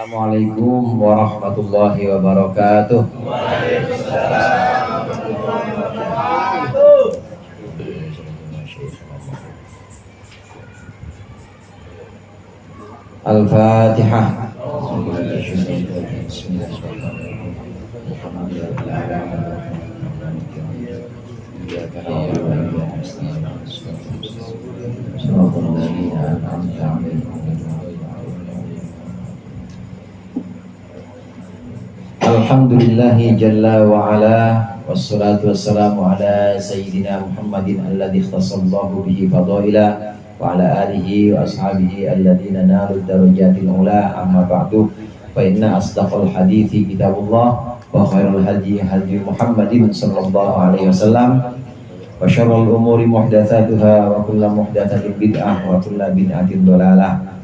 Assalamualaikum warahmatullahi wabarakatuh. Waalaikumsalam warahmatullahi wabarakatuh. Al-Fatihah. Alhamdulillahi jalla wa ala, wassalatu wassalamu ala sayyidina Muhammadin alladhi ikhtasallahu bihi fadaila wa ala alihi wa ashabihi alladhina nalu darajatil ula, amma ba'du. Fa inna asdaqal hadithi kitabullah wa khairul hadi hadi Muhammadin sallallahu alaihi wasallam wa syarrul umuri muhdatsatuha wa kullu muhdatsatin bid'ah wa kullu bid'atin dhalalah.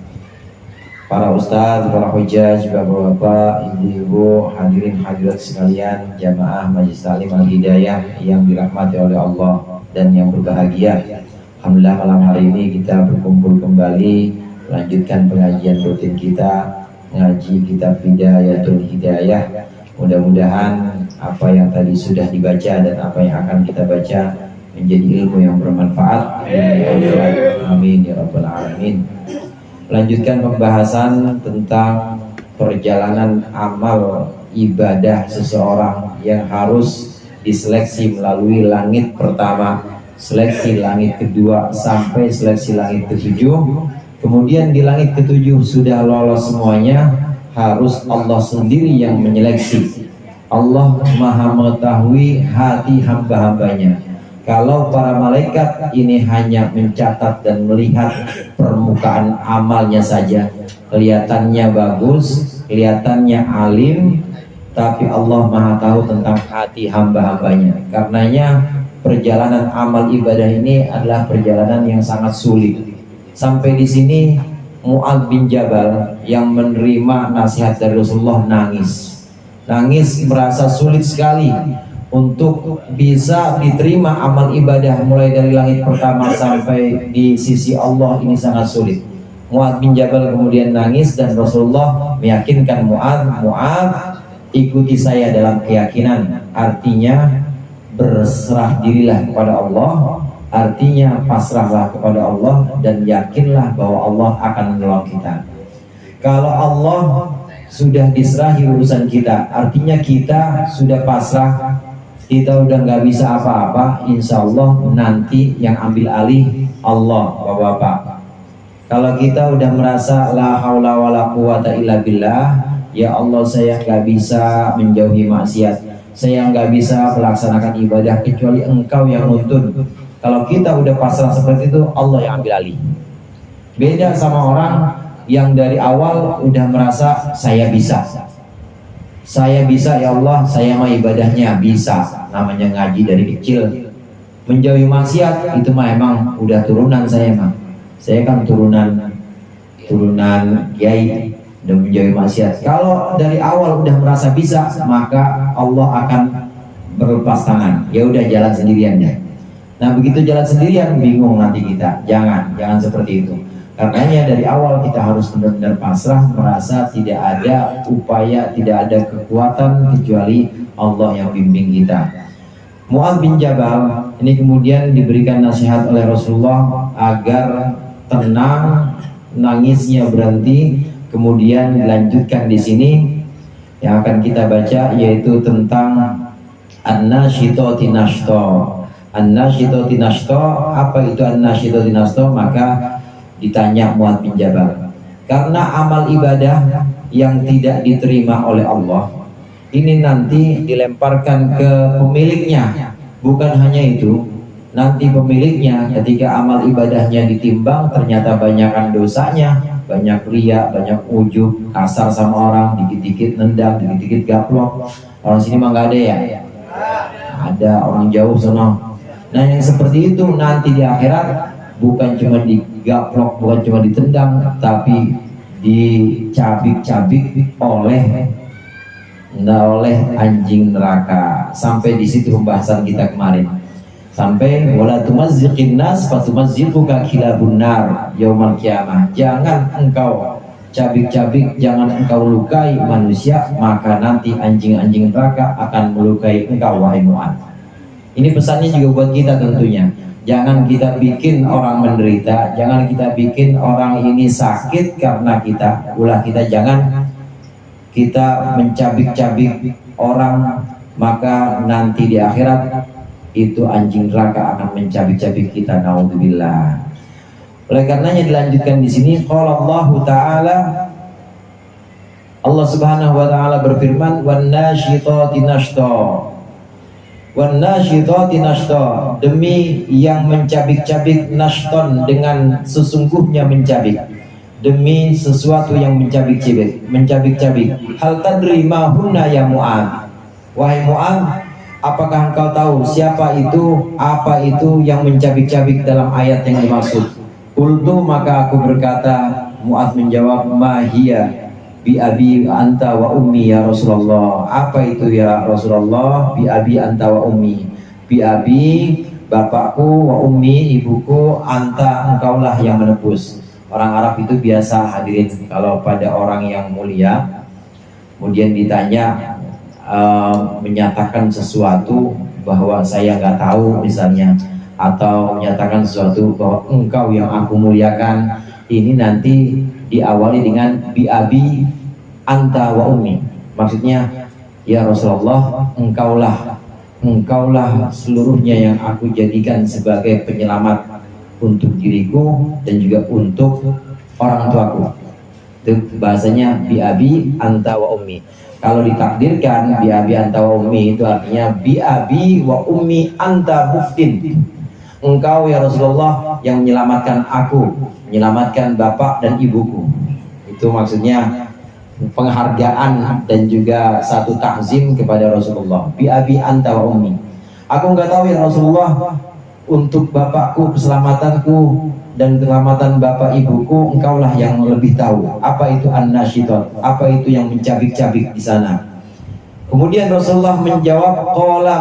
Para ustadz, para hujjaj, bapak-bapak, ibu-ibu, hadirin hadirat sekalian, jamaah Majelis Ta'lim Al-Hidayah yang dirahmati oleh Allah dan yang berbahagia. Alhamdulillah malam hari ini kita berkumpul kembali melanjutkan pengajian rutin kita, ngaji kitab Bidayatul Hidayah. Mudah-mudahan apa yang tadi sudah dibaca dan apa yang akan kita baca menjadi ilmu yang bermanfaat. Amin ya rabbal alamin. Lanjutkan pembahasan tentang perjalanan amal ibadah seseorang yang harus diseleksi melalui langit pertama, seleksi langit kedua, sampai seleksi langit ketujuh. Kemudian di langit ketujuh sudah lolos semuanya, harus Allah sendiri yang menyeleksi. Allah maha mengetahui hati hamba-hambanya. Kalau para malaikat ini hanya mencatat dan melihat permukaan amalnya saja, kelihatannya bagus, kelihatannya alim, tapi Allah maha tahu tentang hati hamba-hambanya. Karenanya perjalanan amal ibadah ini adalah perjalanan yang sangat sulit. Sampai di sini Mu'adz bin Jabal yang menerima nasihat dari Rasulullah nangis merasa sulit sekali untuk bisa diterima amal ibadah mulai dari langit pertama sampai di sisi Allah, ini sangat sulit. Mu'adz bin Jabal kemudian nangis dan Rasulullah meyakinkan Mu'adz, ikuti saya dalam keyakinan, artinya berserah dirilah kepada Allah, artinya pasrahlah kepada Allah dan yakinlah bahwa Allah akan menolong kita. Kalau Allah sudah diserahi urusan kita, artinya kita sudah pasrah, kita udah nggak bisa apa-apa, insya Allah nanti yang ambil alih Allah, bapak-bapak. Kalau kita udah merasa la haula wala quwata illa billah, ya Allah saya nggak bisa menjauhi maksiat, saya nggak bisa melaksanakan ibadah kecuali Engkau yang nuntun. Kalau kita udah pasrah seperti itu, Allah yang ambil alih. Beda sama orang yang dari awal udah merasa saya bisa ya Allah, saya mah ibadahnya bisa, namanya ngaji dari kecil. Menjauhi maksiat itu mah emang udah turunan saya mah. Saya kan turunan kiai, udah menjauhi maksiat. Kalau dari awal udah merasa bisa, maka Allah akan berlepas tangan. Ya udah jalan sendirian ya. Nah begitu jalan sendirian bingung nanti kita. Jangan seperti itu. Karenanya dari awal kita harus benar-benar pasrah, merasa tidak ada upaya, tidak ada kekuatan kecuali Allah yang bimbing kita. Mu'adz bin Jabal ini kemudian diberikan nasihat oleh Rasulullah agar tenang, nangisnya berhenti. Kemudian dilanjutkan di sini yang akan kita baca, yaitu tentang an-nasyitati nashta. An-nasyitati nashta, apa itu an-nasyitati nashta? Maka ditanya Mu'adz bin Jabal, karena amal ibadah yang tidak diterima oleh Allah ini nanti dilemparkan ke pemiliknya. Bukan hanya itu, nanti pemiliknya ketika amal ibadahnya ditimbang ternyata banyakan dosanya, banyak riya, banyak ujub, kasar sama orang, dikit-dikit nendang, dikit-dikit gaplok. Orang sini mah nggak ada ya? Ada, orang jauh sono. Nah yang seperti itu nanti di akhirat bukan cuma digaplok, bukan cuma ditendang, tapi dicabik-cabik oleh anjing neraka. Sampai di situ pembahasan kita kemarin. Sampai wala tumazziqin nas fatumazziquka kilabun nar yaumal qiyamah. Jangan engkau cabik-cabik jangan engkau lukai manusia, maka nanti anjing-anjing neraka akan melukai engkau wahai Mu'adz. Ini pesannya juga buat kita tentunya. Jangan kita bikin orang menderita, jangan kita bikin orang ini sakit karena kita. Ulah kita jangan kita mencabik-cabik orang, maka nanti di akhirat itu anjing neraka akan mencabik-cabik kita. Naudzubillah. Oleh karenanya dilanjutkan di sini, qala Allah Ta'ala, Allah Subhanahu wa taala berfirman, wan nasyitati nashta. Wan nasyitati nashta, demi yang mencabik-cabik, nashton dengan sesungguhnya mencabik, demi sesuatu yang mencabik-cabik. Hal tadri ma hunna ya Mu'adz, wahai Mu'adz, apakah engkau tahu siapa itu, apa itu yang mencabik-cabik dalam ayat yang dimaksud? Qultu, maka aku berkata, Mu'adz menjawab, ma hiya bi abi anta wa ummi ya Rasulullah. Apa itu ya Rasulullah? Bi abi anta wa ummi. Bi abi, bapakku, wa ummi, ibuku, anta, engkaulah yang menebus. Orang Arab itu biasa hadirin kalau pada orang yang mulia kemudian ditanya menyatakan sesuatu bahwa saya nggak tahu misalnya, atau menyatakan sesuatu bahwa engkau yang aku muliakan, ini nanti diawali dengan bi abi anta wa ummi. Maksudnya, ya Rasulullah, engkaulah seluruhnya yang aku jadikan sebagai penyelamat untuk diriku dan juga untuk orang tuaku. Itu bahasanya bi abi anta wa ummi. Kalau ditakdirkan bi abi anta wa ummi, itu artinya bi abi wa ummi anta muftin. Engkau ya Rasulullah yang menyelamatkan aku, menyelamatkan bapak dan ibuku. Itu maksudnya penghargaan dan juga satu takzim kepada Rasulullah. Bi abi anta wa ummi. Aku enggak tahu ya Rasulullah, untuk bapakku, keselamatanku dan keselamatan bapak ibuku, engkaulah yang lebih tahu. Apa itu an-nasyitat? Apa itu yang mencabik-cabik di sana? Kemudian Rasulullah menjawab,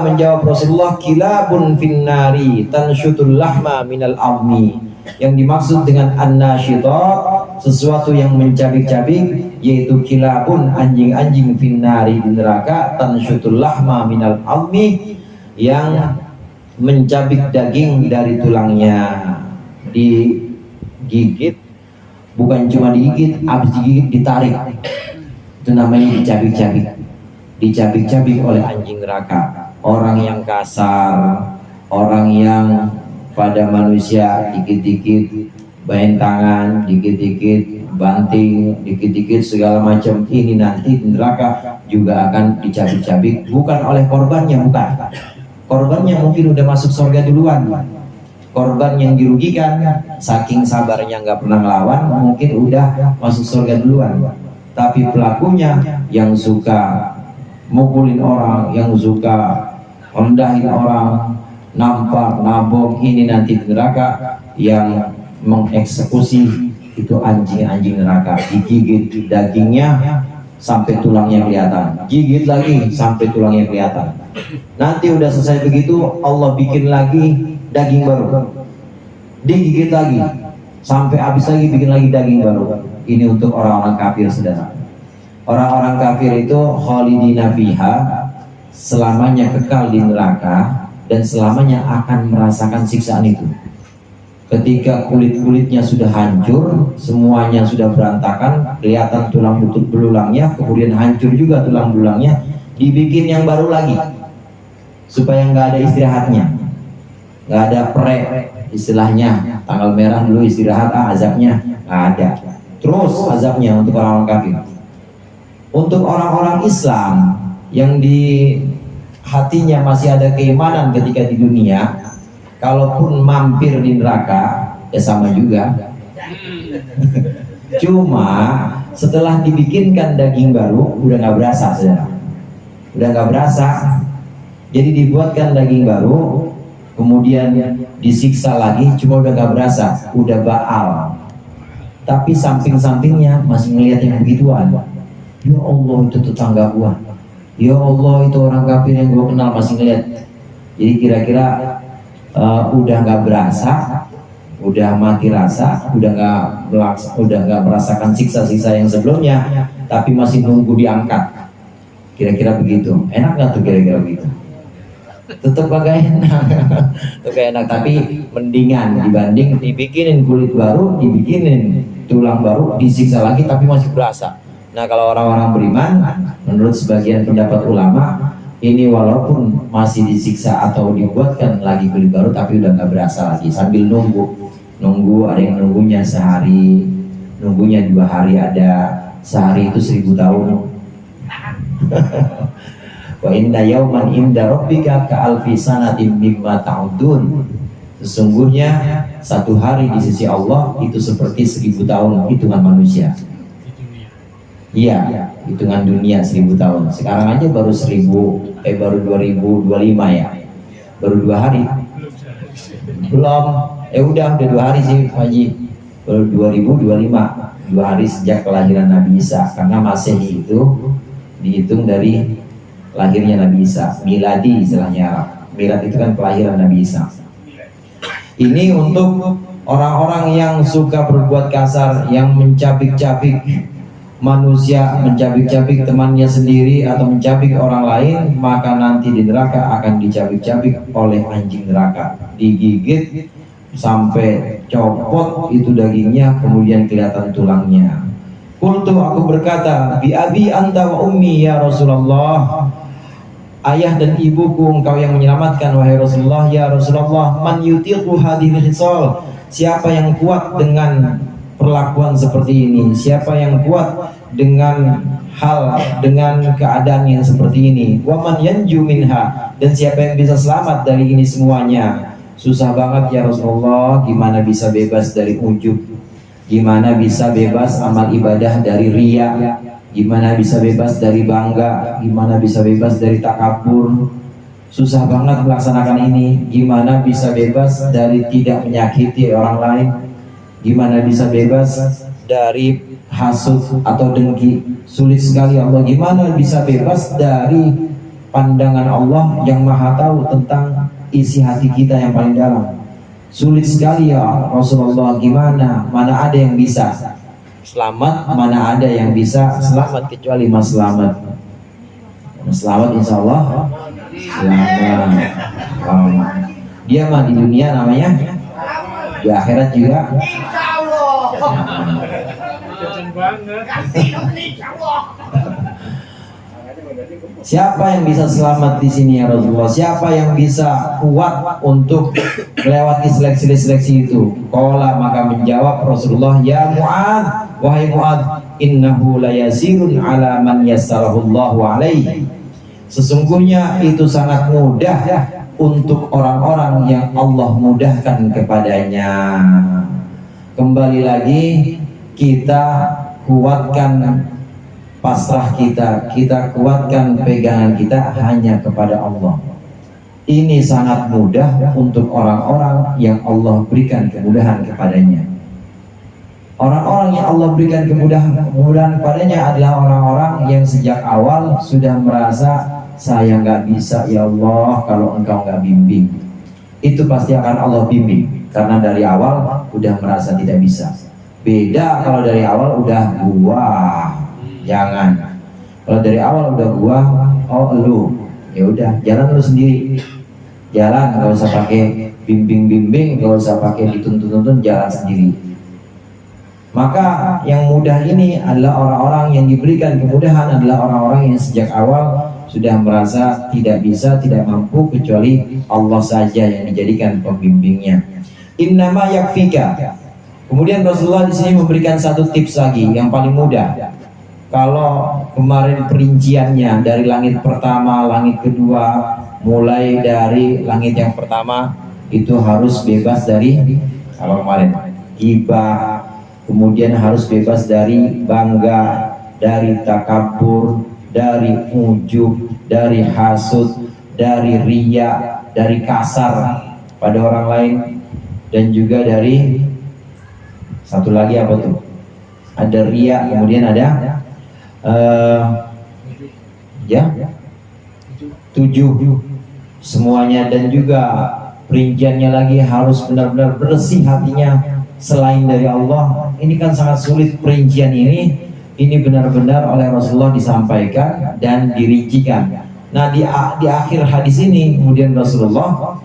menjawab Rasulullah, kilabun finnari tanshutul lahma minal ammi. Yang dimaksud dengan an-nasyitat, sesuatu yang mencabik-cabik, yaitu kilabun, anjing-anjing, finnari, di neraka, tanshutul lahma minal ammi, yang mencabik daging dari tulangnya. Digigit, bukan cuma digigit, habis digigit ditarik, itu namanya dicabik-cabik. Dicabik-cabik oleh anjing neraka. Orang yang kasar, orang yang pada manusia dikit-dikit bain tangan, dikit-dikit banting, dikit-dikit segala macam, ini nanti di neraka juga akan dicabik-cabik. Bukan oleh korbannya, bukan. Korbannya mungkin udah masuk surga duluan. Korban yang dirugikan saking sabarnya nggak pernah ngelawan, mungkin udah masuk surga duluan. Tapi pelakunya yang suka mukulin orang, yang suka rendahin orang, nampar, nabok, ini nanti di neraka. Yang mengeksekusi itu anjing-anjing neraka. Digigit dagingnya sampai tulangnya kelihatan, gigit lagi sampai tulangnya kelihatan. Nanti udah selesai begitu, Allah bikin lagi daging baru, digigit lagi sampai habis lagi, bikin lagi daging baru. Ini untuk orang-orang kafir, saudara. Orang-orang kafir itu khalidina fiha, selamanya kekal di neraka dan selamanya akan merasakan siksaan itu. Ketika kulit-kulitnya sudah hancur, semuanya sudah berantakan, kelihatan tulang lutut belulangnya, kemudian hancur juga tulang belulangnya, dibikin yang baru lagi supaya nggak ada istirahatnya, nggak ada pre istilahnya, tanggal merah dulu istirahat, azabnya nggak ada, terus azabnya untuk orang-orang kafir. Untuk orang-orang Islam yang di hatinya masih ada keimanan ketika di dunia, kalaupun mampir di neraka ya sama juga. Cuma setelah dibikinkan daging baru udah nggak berasa, saudara. Udah nggak berasa. Jadi dibuatkan daging baru, kemudian disiksa lagi, cuma udah nggak berasa, udah baal. Tapi samping-sampingnya masih ngelihat yang begituan. Ya Allah, itu tetangga gua. Ya Allah, itu orang kafir yang gua kenal, masih ngelihat. Jadi kira-kira udah nggak berasa, udah mati rasa, udah nggak merasakan siksa-siksa yang sebelumnya, tapi masih nunggu diangkat. Kira-kira begitu. Enak nggak tuh kira-kira begitu? Tetap agak enak. Tetap enak, tapi mendingan dibanding dibikinin kulit baru, dibikinin tulang baru, disiksa lagi tapi masih berasa. Nah, kalau orang-orang beriman, menurut sebagian pendapat ulama, ini walaupun masih disiksa atau dibuatkan lagi kulit baru, tapi udah nggak berasa lagi. Sambil nunggu, ada yang nunggunya sehari, nunggunya 2 hari, ada sehari itu 1000 tahun. Wa inna yawman inda rabbika ka alfi sanatin mimma ta'udun. Sesungguhnya 1 hari di sisi Allah itu seperti 1000 tahun hitungan manusia. Iya, hitungan dunia 1000 tahun. Sekarang aja baru 2025 ya. Baru 2 hari. Belum. Udah 2 hari sih Haji. Baru 2025. 2 hari sejak kelahiran Nabi Isa. Karena Masehi itu dihitung dari lahirnya Nabi Isa. Miladi istilahnya Arab. Milad itu kan kelahiran Nabi Isa. Ini untuk orang-orang yang suka berbuat kasar, yang mencabik-cabik manusia, mencabik-cabik temannya sendiri atau mencabik orang lain, maka nanti di neraka akan dicabik-cabik oleh anjing neraka, digigit sampai copot itu dagingnya, kemudian kelihatan tulangnya. Qultu, aku berkata, bi abi anta wa ummi ya Rasulullah, ayah dan ibuku engkau yang menyelamatkan wahai Rasulullah. Ya Rasulullah, man yutiqu hadhil khisal, siapa yang kuat dengan perlakuan seperti ini, siapa yang kuat dengan keadaan yang seperti ini, wa man yanju minha, dan siapa yang bisa selamat dari ini semuanya. Susah banget ya Rasulullah, gimana bisa bebas dari ujub, gimana bisa bebas amal ibadah dari riya, gimana bisa bebas dari bangga, gimana bisa bebas dari takabur. Susah banget melaksanakan ini. Gimana bisa bebas dari tidak menyakiti orang lain, gimana bisa bebas dari hasud atau dengki. Sulit sekali Allah. Gimana bisa bebas dari pandangan Allah yang maha tahu tentang isi hati kita yang paling dalam. Sulit sekali ya Rasulullah. Gimana, mana ada yang bisa selamat, mana ada yang bisa selamat kecuali Mas Selamat. Mas Selamat insya Allah selamat. Dia mah di dunia namanya, di akhirat juga insya Allah. Siapa yang bisa selamat di sini ya Rasulullah? Siapa yang bisa kuat untuk melewati seleksi itu? Qala, maka menjawab Rasulullah, ya Mu'adz, wahai Mu'adz, innahu layasirun ala man yassarahullahu alaihi. Sesungguhnya itu sangat mudah untuk orang-orang yang Allah mudahkan kepadanya. Kembali lagi, kita kuatkan pasrah kita kuatkan pegangan kita hanya kepada Allah. Ini sangat mudah untuk orang-orang yang Allah berikan kemudahan kepadanya. Orang-orang yang Allah berikan kemudahan kepadanya adalah orang-orang yang sejak awal sudah merasa, saya nggak bisa ya Allah kalau engkau nggak bimbing. Itu pasti akan Allah bimbing, karena dari awal udah merasa tidak bisa. Beda kalau dari awal udah gua, jangan. Kalau dari awal udah gua, oh lu, ya udah jalan lu sendiri. Jalan, nggak usah pakai bimbing-bimbing, nggak usah pakai dituntun-tuntun, jalan sendiri. Maka yang mudah ini adalah orang-orang yang diberikan kemudahan, adalah orang-orang yang sejak awal sudah merasa tidak bisa, tidak mampu, kecuali Allah saja yang dijadikan pembimbingnya. Innama yakfika. Kemudian Rasulullah di sini memberikan satu tips lagi yang paling mudah. Kalau kemarin perinciannya dari langit pertama, langit kedua, mulai dari langit yang pertama itu harus bebas dari apa kemarin? Ghibah, kemudian harus bebas dari bangga, dari takabur, dari ujub, dari hasud, dari riya, dari kasar pada orang lain, dan juga dari satu lagi apa tuh? Ada riya, kemudian ada 7 semuanya, dan juga perinciannya lagi harus benar-benar bersih hatinya selain dari Allah. Ini kan sangat sulit perincian ini benar-benar oleh Rasulullah disampaikan dan dirincikan. Nah di akhir hadis ini kemudian Rasulullah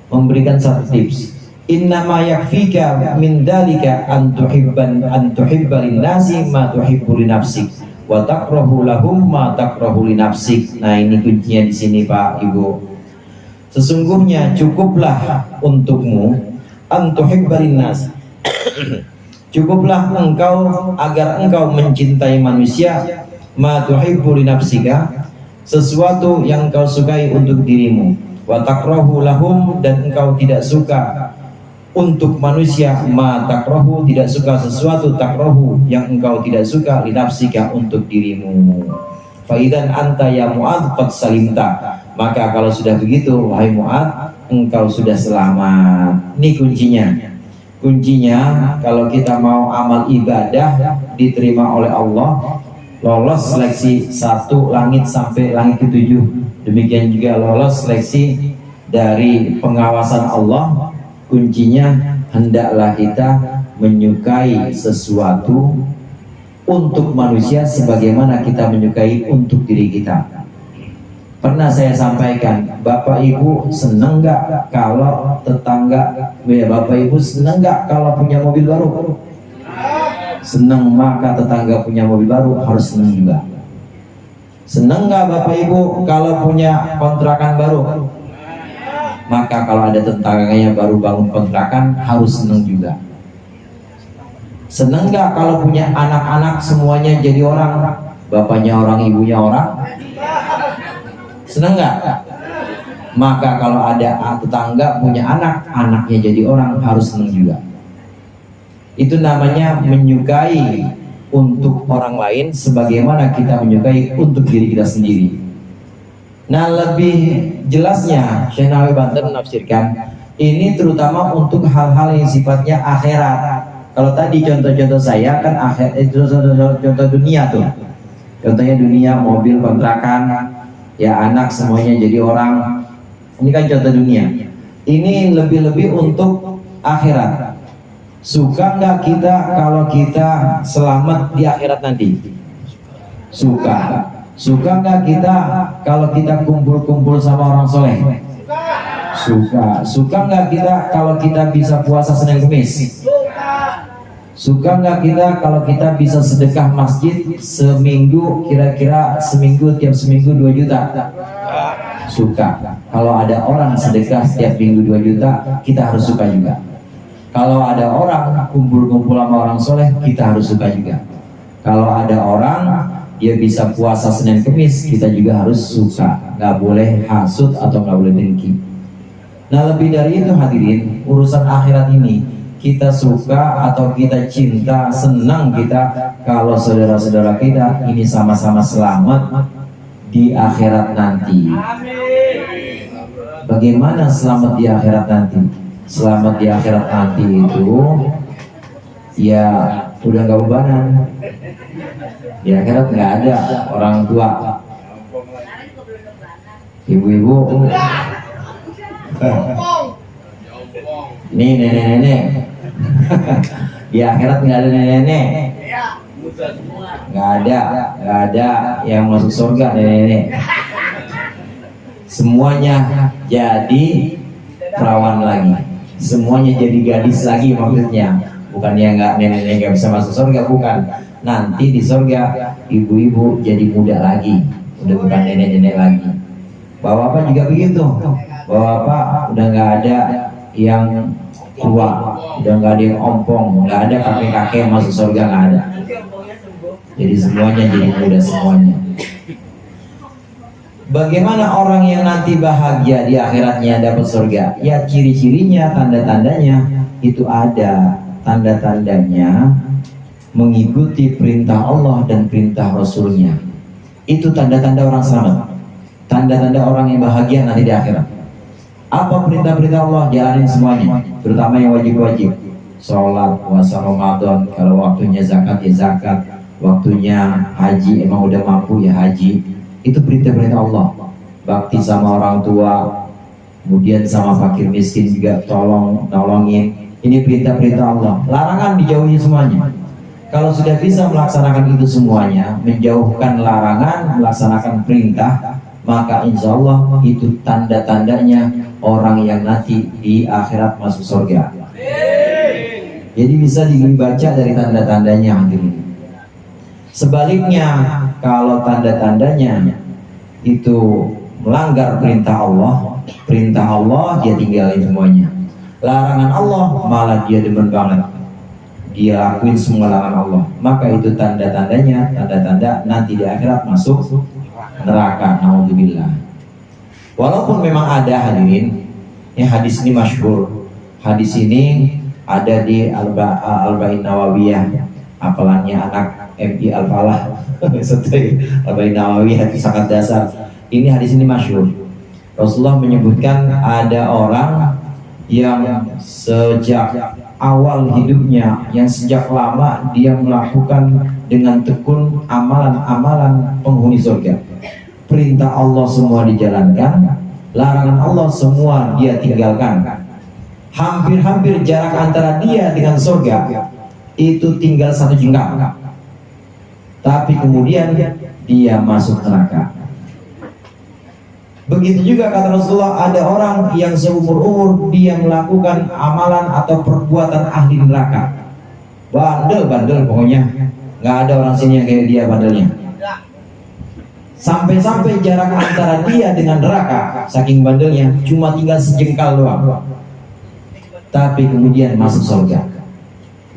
memberikan satu tips. Innama yakfika min dalika an tuhibba linnasi ma tuhibbu li nafsik wa takrahu lahum ma takrahu li nafsik. Nah ini kuncinya di sini Pak Ibu. Sesungguhnya cukuplah untukmu an tuhibba linnas. Cukuplah engkau agar engkau mencintai manusia ma tuhibbu li nafsika, sesuatu yang engkau sukai untuk dirimu, wa takrahu lahum, dan engkau tidak suka untuk manusia ma takrahu, tidak suka sesuatu takrahu yang engkau tidak suka li nafsika untuk dirimu. Fa idzan anta ya Mu'adz qad salimta, maka kalau sudah begitu wahai Mu'adz, engkau sudah selamat. Ini kuncinya kalau kita mau amal ibadah diterima oleh Allah, lolos seleksi 1 langit sampai langit ke-7, demikian juga lolos seleksi dari pengawasan Allah. Kuncinya hendaklah kita menyukai sesuatu untuk manusia sebagaimana kita menyukai untuk diri kita. Pernah saya sampaikan, Bapak Ibu seneng nggak kalau tetangga, Bapak Ibu seneng nggak kalau punya mobil baru? Seneng, maka tetangga punya mobil baru harus seneng juga. Seneng nggak Bapak Ibu kalau punya kontrakan baru? Maka kalau ada tetangganya baru bangun kontrakan harus seneng juga. Seneng nggak kalau punya anak-anak semuanya jadi orang, bapaknya orang, ibunya orang? Seneng nggak? Maka kalau ada tetangga punya anak, anaknya jadi orang harus seneng juga. Itu namanya menyukai untuk orang lain sebagaimana kita menyukai untuk diri kita sendiri. Nah lebih jelasnya Syekh Nawawi Banten menafsirkan ini terutama untuk hal-hal yang sifatnya akhirat. Kalau tadi contoh-contoh saya kan akhirat, itu contoh dunia tuh. Contohnya dunia, mobil, kontrakan, ya anak semuanya jadi orang. Ini kan contoh dunia. Ini lebih-lebih untuk akhirat. Suka nggak kita kalau kita selamat di akhirat nanti? Suka. Suka nggak kita kalau kita kumpul-kumpul sama orang soleh? Suka. Suka nggak kita kalau kita bisa puasa Senin Kemis? Suka nggak kita kalau kita bisa sedekah masjid seminggu, kira-kira seminggu, tiap seminggu 2 juta? Suka. Kalau ada orang sedekah setiap minggu 2 juta, kita harus suka juga. Kalau ada orang kumpul-kumpul sama orang soleh, kita harus suka juga. Kalau ada orang dia bisa puasa Senin Kemis, kita juga harus suka. Nggak boleh hasut atau nggak boleh dengki. Nah lebih dari itu hadirin, urusan akhirat ini kita suka atau kita cinta, senang kita kalau saudara-saudara kita ini sama-sama selamat di akhirat nanti. Bagaimana selamat di akhirat nanti? Selamat di akhirat nanti itu ya udah nggak bebanan. Di akhirat nggak ada orang tua, ibu-ibu, nih nenek-nenek. Di akhirat nggak ada nenek-nenek, nggak ada yang masuk surga nenek-nenek. Semuanya jadi perawan lagi, semuanya jadi gadis lagi maksudnya. Bukannya nggak nenek-nenek nggak bisa masuk surga, bukan. Nanti di surga ibu-ibu jadi muda lagi, udah bukan nenek-nenek lagi. Bapak-bapak juga begitu. Bapak-bapak udah nggak ada yang tua, udah nggak ada yang ompong, nggak ada kakek-kakek masuk surga, nggak ada. Jadi semuanya jadi muda semuanya. Bagaimana orang yang nanti bahagia di akhiratnya dapat surga? Ya ciri-cirinya, tanda-tandanya itu ada. Tanda-tandanya mengikuti perintah Allah dan perintah Rasulnya. Itu tanda-tanda orang selamat, tanda-tanda orang yang bahagia nanti di akhirat. Apa perintah-perintah Allah? Jalanin semuanya, terutama yang wajib-wajib. Sholat, puasa Ramadan, kalau waktunya zakat ya zakat, waktunya haji emang udah mampu ya haji. Itu perintah-perintah Allah. Bakti sama orang tua, kemudian sama fakir miskin juga nolongin. Ini perintah-perintah Allah. Larangan dijauhi semuanya. Kalau sudah bisa melaksanakan itu semuanya, menjauhkan larangan, melaksanakan perintah, maka insya Allah itu tanda-tandanya orang yang nanti di akhirat masuk surga. Jadi bisa dibaca dari tanda-tandanya hadirin. Sebaliknya, kalau tanda-tandanya itu melanggar perintah Allah dia tinggalin semuanya. Larangan Allah malah dia demen banget, dia lakuin semua larangan Allah. Maka itu tanda-tandanya, tanda-tanda nanti di akhirat masuk neraka. Naudzubillah. Walaupun memang ada hadirin, ya hadis ini masyhur. Hadis ini ada di Arba'in Nawawiyah, hafalannya anak MI Al-Falah. Arba'in Nawawiyah itu sangat dasar. Ini hadis ini masyhur. Rasulullah menyebutkan ada orang yang sejak awal hidupnya, yang sejak lama dia melakukan dengan tekun amalan-amalan penghuni surga. Perintah Allah semua dijalankan, larangan Allah semua dia tinggalkan. Hampir-hampir jarak antara dia dengan surga itu tinggal 1 jengkal. Tapi kemudian dia masuk neraka. Begitu juga kata Rasulullah, ada orang yang seumur-umur dia melakukan amalan atau perbuatan ahli neraka. Bandel pokoknya. Nggak ada orang sini yang kayak dia bandelnya. Sampai-sampai jarak antara dia dengan neraka, saking bandelnya, cuma tinggal sejengkal doang. Tapi kemudian masuk surga.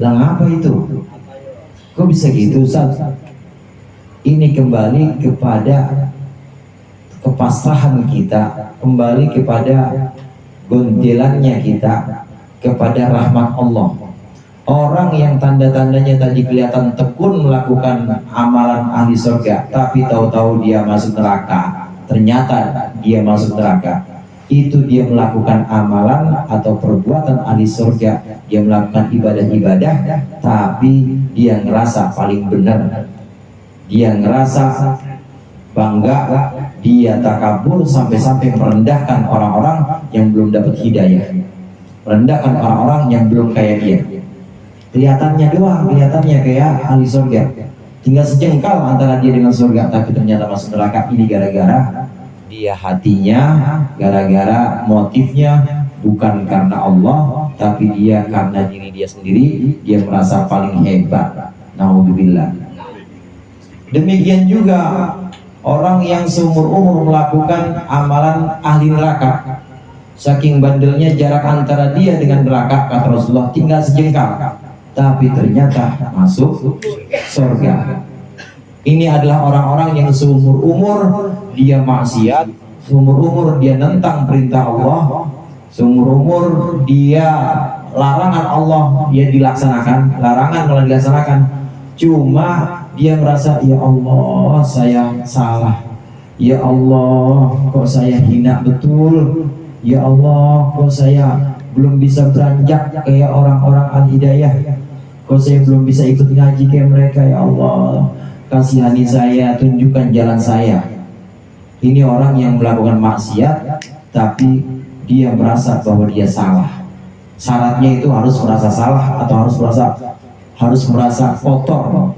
Lah apa itu? Kok bisa gitu, Ustaz? Ini kembali kepada kepasrahan kita, kembali kepada gonjelannya kita kepada rahmat Allah. Orang yang tanda-tandanya tadi kelihatan tekun melakukan amalan ahli surga, tapi tahu-tahu dia masuk neraka, ternyata dia masuk neraka. Itu dia melakukan amalan atau perbuatan ahli surga, dia melakukan ibadah-ibadah, tapi dia ngerasa paling benar, dia ngerasa bangga, dia takabur sampai-sampai merendahkan orang-orang yang belum dapat hidayah, merendahkan orang-orang yang belum kayak dia. Kelihatannya doang, kelihatannya kayak ahli surga, tinggal sejengkal antara dia dengan surga, tapi ternyata masuk neraka. Ini gara-gara dia hatinya, gara-gara motifnya bukan karena Allah, tapi dia karena diri dia sendiri, dia merasa paling hebat. Naudzubillah. Demikian juga orang yang seumur-umur melakukan amalan ahli neraka, saking bandelnya jarak antara dia dengan neraka, kata Rasulullah, tinggal sejengkal, tapi ternyata masuk surga. Ini adalah orang-orang yang seumur-umur dia maksiat, seumur-umur dia nentang perintah Allah, seumur-umur dia larangan Allah dia dilaksanakan, larangan malah dilaksanakan. Cuma dia merasa, ya Allah saya salah, ya Allah kok saya hina betul, ya Allah kok saya belum bisa beranjak kayak orang-orang al-hidayah, kok saya belum bisa ikut ngaji kayak mereka, ya Allah kasihani saya, tunjukkan jalan saya. Ini orang yang melakukan maksiat tapi dia merasa bahwa dia salah. Syaratnya itu harus merasa salah atau harus merasa kotor.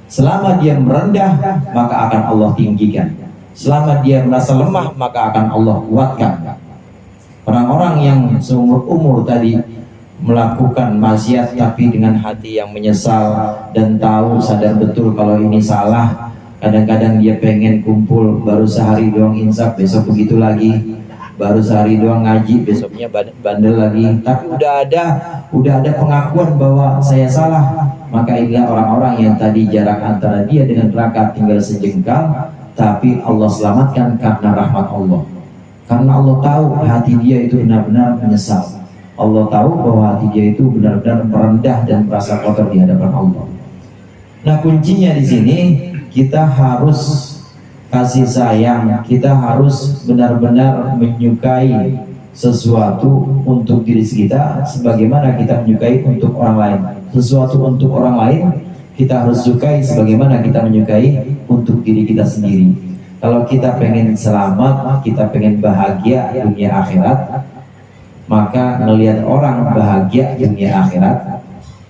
Selama dia merendah, maka akan Allah tinggikan. Selama dia merasa lemah, maka akan Allah kuatkan. Orang-orang yang seumur umur tadi melakukan maksiat tapi dengan hati yang menyesal dan tahu, sadar betul kalau ini salah. Kadang-kadang dia pengen kumpul, baru sehari doang insaf, besok begitu lagi. Baru sehari doang ngaji, besoknya bandel lagi. Tapi udah ada pengakuan bahwa saya salah. Maka inilah orang-orang yang tadi jarak antara dia dengan neraka tinggal sejengkal, tapi Allah selamatkan karena rahmat Allah. Karena Allah tahu hati dia itu benar-benar menyesal. Allah tahu bahwa hati dia itu benar-benar merendah dan merasa kotor di hadapan Allah. Nah, kuncinya di sini kita harus kasih sayang, kita harus benar-benar menyukai sesuatu untuk diri kita sebagaimana kita menyukai untuk orang lain. Sesuatu untuk orang lain kita harus sukai sebagaimana kita menyukai untuk diri kita sendiri. Kalau kita pengen selamat, kita pengen bahagia dunia akhirat, maka ngelihat orang bahagia dunia akhirat,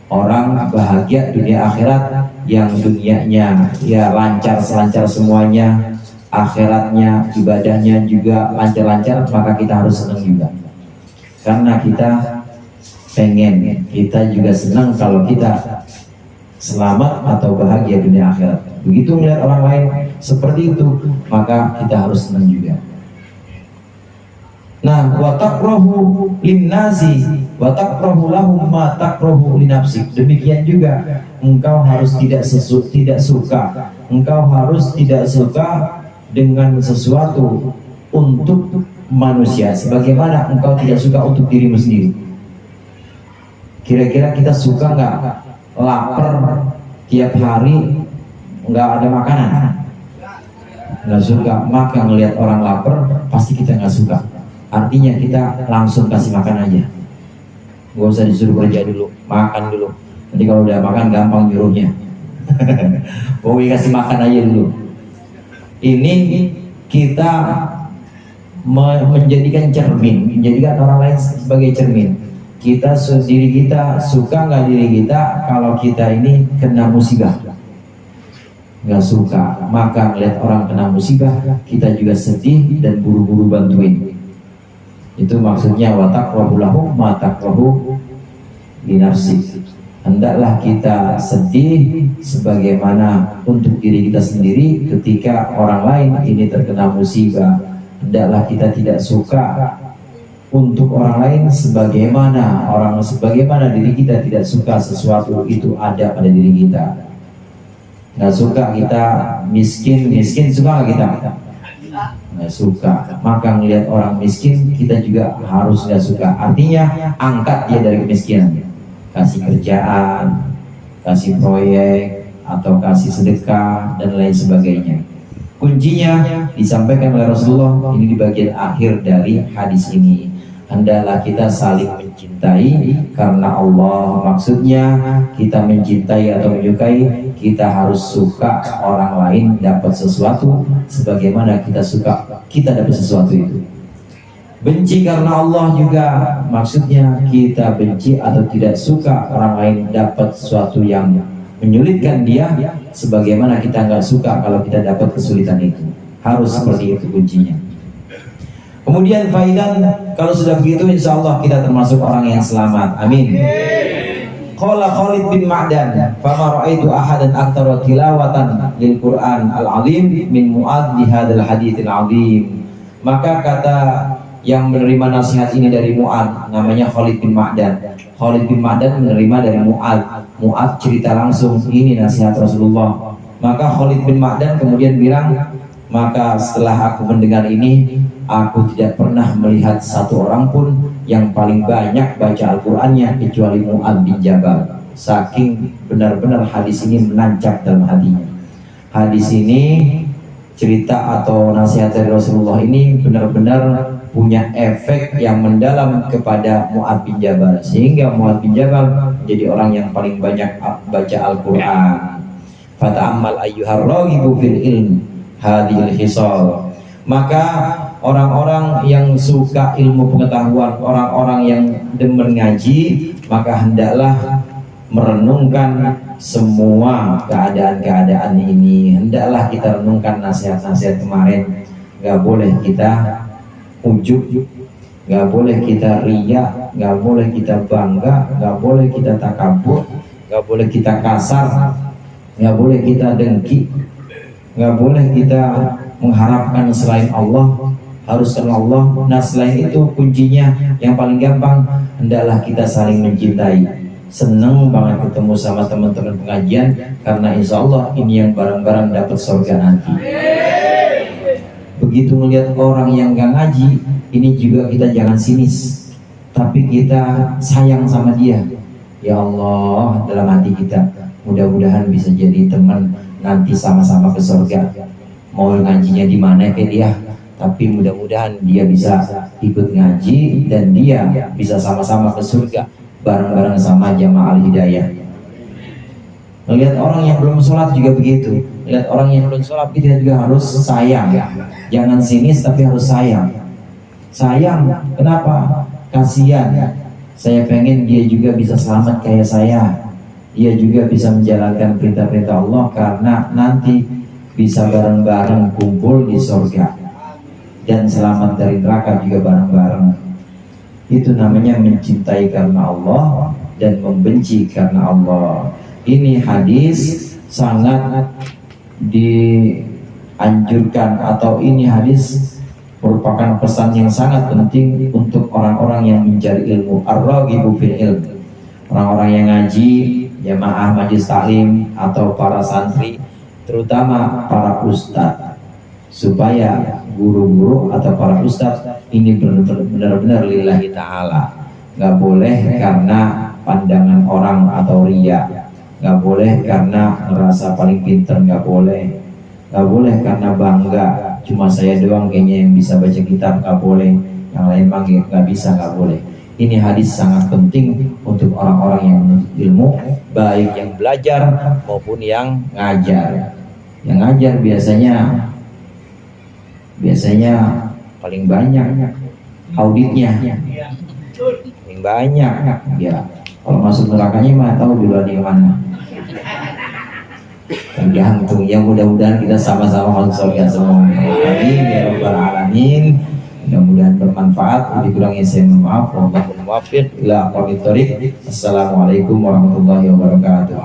orang bahagia dunia akhirat yang dunianya ya lancar semuanya, akhiratnya, ibadahnya juga lancar-lancar, maka kita harus senang juga. Karena kita pengen, kita juga senang kalau kita selamat atau bahagia dunia akhirat. Begitu melihat orang lain seperti itu, maka kita harus senang juga. Nah, wa takrahu linnasi wa takrahu lahum ma takrahu li nafsik. Demikian juga engkau harus tidak suka. Engkau harus tidak suka dengan sesuatu untuk manusia sebagaimana engkau tidak suka untuk dirimu sendiri. Kira-kira kita suka nggak lapar tiap hari nggak ada makanan? Nggak suka. Maka ngelihat orang lapar pasti kita nggak suka. Artinya kita langsung kasih makan aja, gak usah disuruh kerja dulu, makan dulu. Nanti kalau udah makan gampang nyuruhnya. Pokoknya kasih makan aja dulu. Ini kita menjadikan cermin, menjadikan orang lain sebagai cermin. Kita diri kita suka nggak diri kita kalau kita ini kena musibah? Nggak suka. Maka melihat orang kena musibah, kita juga sedih dan buru-buru bantuin. Itu maksudnya wa taqrabu lahum ma taqrabu li nafsik. Hendaklah kita sedih sebagaimana untuk diri kita sendiri ketika orang lain ini terkena musibah. Hendaklah kita tidak suka untuk orang lain sebagaimana diri kita tidak suka sesuatu itu ada pada diri kita. Nggak suka kita miskin, suka nggak kita? Nggak suka. Maka ngelihat orang miskin kita juga harus nggak suka. Artinya angkat dia dari kemiskinan, kasih kerjaan, kasih proyek, atau kasih sedekah dan lain sebagainya. Kuncinya disampaikan oleh Rasulullah ini di bagian akhir dari hadis ini. Hendaklah kita saling mencintai karena Allah. Maksudnya kita mencintai atau menyukai, kita harus suka orang lain dapat sesuatu sebagaimana kita suka kita dapat sesuatu itu. Benci karena Allah juga maksudnya kita benci atau tidak suka orang lain dapat sesuatu yang menyulitkan dia sebagaimana kita nggak suka kalau kita dapat kesulitan itu. Harus seperti itu kuncinya. Kemudian faidan, kalau sudah begitu insya Allah kita termasuk orang yang selamat. Amin. Qala Khalid bin Ma'dan, fama ra'aitu ahadan aktsara tilawatan lil Qur'an al-'azim min Mu'adz di hadzal haditsil 'azim. Maka kata yang menerima nasihat ini dari Mu'adz, namanya Khalid bin Ma'dan. Khalid bin Ma'dan menerima dari Mu'adz. Mu'adz cerita langsung ini nasihat Rasulullah. Maka Khalid bin Ma'dan kemudian bilang, maka setelah aku mendengar ini, aku tidak pernah melihat satu orang pun yang paling banyak baca Al-Qur'annya kecuali Mu'adz bin Jabal. Saking benar-benar hadis ini menancap dalam hatinya. Hadis ini, cerita atau nasihat dari Rasulullah ini benar-benar punya efek yang mendalam kepada Mu'adz bin Jabal, sehingga Mu'adz bin Jabal menjadi orang yang paling banyak baca Al-Qur'an. Fata'ammal ayyuhar raghibu fil ilm hadhil hisal. Maka orang-orang yang suka ilmu pengetahuan, orang-orang yang demen ngaji, maka hendaklah merenungkan semua keadaan-keadaan ini. Hendaklah kita renungkan nasihat-nasihat kemarin. Gak boleh kita ujub, gak boleh kita riya, gak boleh kita bangga, gak boleh kita takabur, gak boleh kita kasar, gak boleh kita dengki, gak boleh kita mengharapkan selain Allah, harus karena Allah. Nah selain itu kuncinya yang paling gampang, hendaklah kita saling mencintai. Seneng banget ketemu sama teman-teman pengajian, karena insya Allah ini yang bareng-bareng dapat surga nanti. Begitu melihat orang yang gak ngaji, ini juga kita jangan sinis, tapi kita sayang sama dia. Ya Allah, dalam hati kita, mudah-mudahan bisa jadi teman nanti sama-sama ke surga. Mau ngajinya di mana ke dia, tapi mudah-mudahan dia bisa ikut ngaji dan dia bisa sama-sama ke surga bareng-bareng sama jamaah al-hidayah. Melihat orang yang belum sholat juga begitu. Lihat orang yang belum sholat kita juga harus sayang. Jangan sinis tapi harus sayang. Sayang, kenapa? Kasihan. Saya pengen dia juga bisa selamat kayak saya. Dia juga bisa menjalankan perintah-perintah Allah karena nanti bisa bareng-bareng kumpul di surga dan selamat dari neraka juga bareng-bareng. Itu namanya mencintai karena Allah dan membenci karena Allah. Ini hadis sangat dianjurkan, atau ini hadis merupakan pesan yang sangat penting untuk orang-orang yang mencari ilmu. Ar-raghibu fil ilm, orang-orang yang ngaji, jamaah majelis taklim atau para santri, terutama para ustadz, supaya guru-guru atau para ustadz ini benar-benar lillahi ta'ala. Nggak boleh karena pandangan orang atau riya, nggak boleh karena merasa paling pintar, nggak boleh karena bangga cuma saya doang kayaknya yang bisa baca kitab, nggak boleh, yang lain mah nggak bisa, nggak boleh. Ini hadis sangat penting untuk orang-orang yang menuntut ilmu, baik yang belajar maupun yang ngajar. Yang ngajar biasanya paling banyak auditnya, paling banyak ya. Kalau masuk nerakanya mah tahu duluan yang mana. Tergantung ya, mudah-mudahan kita sama-sama masuk surga semua. Amin ya rabbal alamin. Mudah-mudahan bermanfaat. Dikurangi saya mohon maaf. Wallahul muwaffiq ila aqwamit thoriq. Assalamualaikum warahmatullahi wabarakatuh.